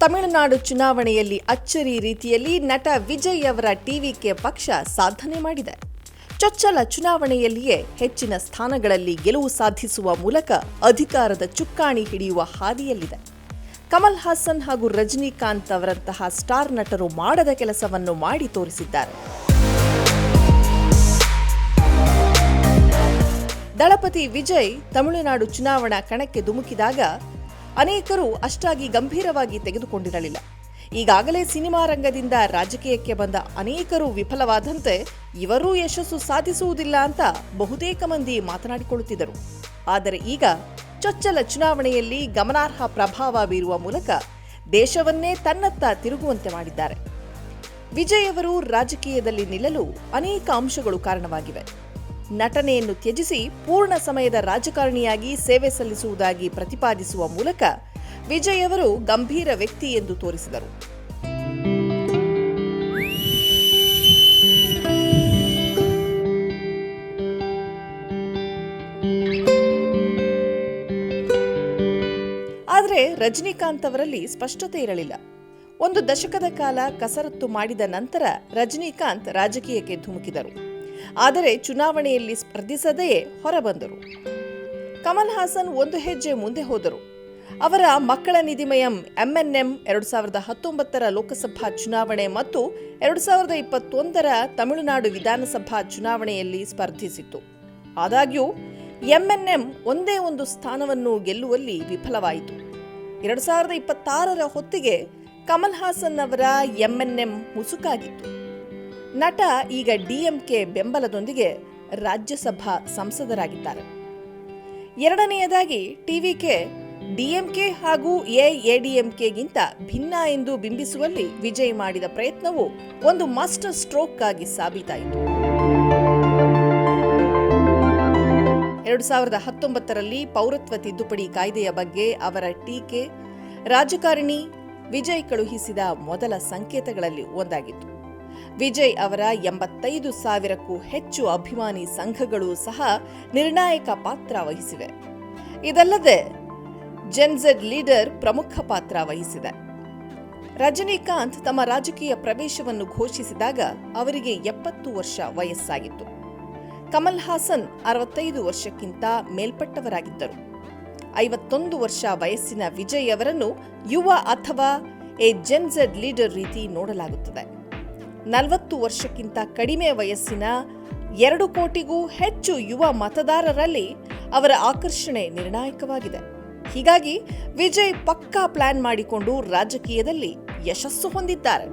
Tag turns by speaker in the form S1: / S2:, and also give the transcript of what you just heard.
S1: ತಮಿಳುನಾಡು ಚುನಾವಣೆಯಲ್ಲಿ ಅಚ್ಚರಿ ರೀತಿಯಲ್ಲಿ ನಟ ವಿಜಯ್ ಅವರ ಟಿವಿಕೆ ಪಕ್ಷ ಸಾಧನೆ ಮಾಡಿದೆ. ಚೊಚ್ಚಲ ಚುನಾವಣೆಯಲ್ಲಿಯೇ ಹೆಚ್ಚಿನ ಸ್ಥಾನಗಳಲ್ಲಿ ಗೆಲುವು ಸಾಧಿಸುವ ಮೂಲಕ ಅಧಿಕಾರದ ಚುಕ್ಕಾಣಿ ಹಿಡಿಯುವ ಹಾದಿಯಲ್ಲಿದೆ. ಕಮಲ್ ಹಾಸನ್ ಹಾಗೂ ರಜನಿಕಾಂತ್ ಅವರಂತಹ ಸ್ಟಾರ್ ನಟರು ಮಾಡದ ಕೆಲಸವನ್ನು ಮಾಡಿ ತೋರಿಸಿದ್ದಾರೆ. ದಳಪತಿ ವಿಜಯ್ ತಮಿಳುನಾಡು ಚುನಾವಣಾ ಕಣಕ್ಕೆ ಧುಮುಕಿದಾಗ ಅನೇಕರು ಅಷ್ಟಾಗಿ ಗಂಭೀರವಾಗಿ ತೆಗೆದುಕೊಂಡಿರಲಿಲ್ಲ. ಈಗಾಗಲೇ ಸಿನಿಮಾ ರಂಗದಿಂದ ರಾಜಕೀಯಕ್ಕೆ ಬಂದ ಅನೇಕರು ವಿಫಲವಾದಂತೆ ಇವರೂ ಯಶಸ್ಸು ಸಾಧಿಸುವುದಿಲ್ಲ ಅಂತ ಬಹುತೇಕ ಮಂದಿ ಮಾತನಾಡಿಕೊಳ್ಳುತ್ತಿದ್ದರು. ಆದರೆ ಈಗ ಚೊಚ್ಚಲ ಚುನಾವಣೆಯಲ್ಲಿ ಗಮನಾರ್ಹ ಪ್ರಭಾವ ಬೀರುವ ಮೂಲಕ ದೇಶವನ್ನೇ ತನ್ನತ್ತ ತಿರುಗುವಂತೆ ಮಾಡಿದ್ದಾರೆ. ವಿಜಯ್ ಅವರು ರಾಜಕೀಯದಲ್ಲಿ ನಿಲ್ಲಲು ಅನೇಕ ಅಂಶಗಳು ಕಾರಣವಾಗಿವೆ. ನಟನೆಯನ್ನು ತ್ಯಜಿಸಿ ಪೂರ್ಣ ಸಮಯದ ರಾಜಕಾರಣಿಯಾಗಿ ಸೇವೆ ಸಲ್ಲಿಸುವುದಾಗಿ ಪ್ರತಿಪಾದಿಸುವ ಮೂಲಕ ವಿಜಯ್ ಅವರು ಗಂಭೀರ ವ್ಯಕ್ತಿ ಎಂದು ತೋರಿಸಿದರು. ಆದರೆ ರಜನಿಕಾಂತ್ ಅವರಲ್ಲಿ ಸ್ಪಷ್ಟತೆ ಇರಲಿಲ್ಲ. ಒಂದು ದಶಕದ ಕಾಲ ಕಸರತ್ತು ಮಾಡಿದ ನಂತರ ರಜನಿಕಾಂತ್ ರಾಜಕೀಯಕ್ಕೆ ಧುಮುಕಿದರು. ಆದರೆ ಚುನಾವಣೆಯಲ್ಲಿ ಸ್ಪರ್ಧಿಸದೆಯೇ ಹೊರಬಂದರು. ಕಮಲ್ ಹಾಸನ್ ಒಂದು ಹೆಜ್ಜೆ ಮುಂದೆ ಹೋದರು. ಅವರ ಮಕ್ಕಳ ನಿಧಿಮಯಂ ಎಂಎನ್ಎಂ 2019ರ ಲೋಕಸಭಾ ಚುನಾವಣೆ ಮತ್ತು 2021ರ ತಮಿಳುನಾಡು ವಿಧಾನಸಭಾ ಚುನಾವಣೆಯಲ್ಲಿ ಸ್ಪರ್ಧಿಸಿತ್ತು. ಆದಾಗ್ಯೂ ಎಂಎನ್ಎಂ ಒಂದೇ ಒಂದು ಸ್ಥಾನವನ್ನು ಗೆಲ್ಲುವಲ್ಲಿ ವಿಫಲವಾಯಿತು. 2026ರ ಹೊತ್ತಿಗೆ ಕಮಲ್ ಹಾಸನ್ ಅವರ ಎಂಎನ್ಎಂ ಮುಸುಕಾಗಿತ್ತು. ನಟ ಈಗ ಡಿಎಂಕೆ ಬೆಂಬಲದೊಂದಿಗೆ ರಾಜ್ಯಸಭಾ ಸಂಸದರಾಗಿದ್ದಾರೆ. ಎರಡನೆಯದಾಗಿ ಟಿವಿಕೆ ಡಿಎಂಕೆ ಹಾಗೂ ಎಐಎಡಿಎಂಕೆಗಿಂತ ಭಿನ್ನ ಎಂದು ಬಿಂಬಿಸುವಲ್ಲಿ ವಿಜಯ್ ಮಾಡಿದ ಪ್ರಯತ್ನವು ಒಂದು ಮಾಸ್ಟರ್ ಸ್ಟ್ರೋಕ್ ಆಗಿ ಸಾಬೀತಾಯಿತು. 2019ರಲ್ಲಿ ಪೌರತ್ವ ತಿದ್ದುಪಡಿ ಕಾಯ್ದೆಯ ಬಗ್ಗೆ ಅವರ ಟೀಕೆ ರಾಜಕಾರಣಿ ವಿಜಯ್ ಕಳುಹಿಸಿದ ಮೊದಲ ಸಂಕೇತಗಳಲ್ಲಿ ಒಂದಾಗಿತ್ತು. ವಿಜಯ್ ಅವರ 85,000ಕ್ಕೂ ಹೆಚ್ಚು ಅಭಿಮಾನಿ ಸಂಘಗಳು ಸಹ ನಿರ್ಣಾಯಕ ಪಾತ್ರ ವಹಿಸಿವೆ. ಇದಲ್ಲದೆ ಜೆನ್ಝೆಡ್ ಲೀಡರ್ ಪ್ರಮುಖ ಪಾತ್ರ ವಹಿಸಿದೆ. ರಜನಿಕಾಂತ್ ತಮ್ಮ ರಾಜಕೀಯ ಪ್ರವೇಶವನ್ನು ಘೋಷಿಸಿದಾಗ ಅವರಿಗೆ 70 ವರ್ಷ ವಯಸ್ಸಾಗಿತ್ತು. ಕಮಲ್ ಹಾಸನ್ 65 ವರ್ಷಕ್ಕಿಂತ ಮೇಲ್ಪಟ್ಟವರಾಗಿದ್ದರು. 51 ವರ್ಷ ವಯಸ್ಸಿನ ವಿಜಯ್ ಅವರನ್ನು ಯುವ ಅಥವಾ ಜೆನ್ಝೆಡ್ ಲೀಡರ್ ರೀತಿ ನೋಡಲಾಗುತ್ತದೆ. 40 ವರ್ಷಕ್ಕಿಂತ ಕಡಿಮೆ ವಯಸ್ಸಿನ 2 ಕೋಟಿಗೂ ಹೆಚ್ಚು ಯುವ ಮತದಾರರಲ್ಲಿ ಅವರ ಆಕರ್ಷಣೆ ನಿರ್ಣಾಯಕವಾಗಿದೆ. ಹೀಗಾಗಿ ವಿಜಯ್ ಪಕ್ಕಾ ಪ್ಲಾನ್ ಮಾಡಿಕೊಂಡು ರಾಜಕೀಯದಲ್ಲಿ ಯಶಸ್ಸು ಹೊಂದಿದ್ದಾರೆ.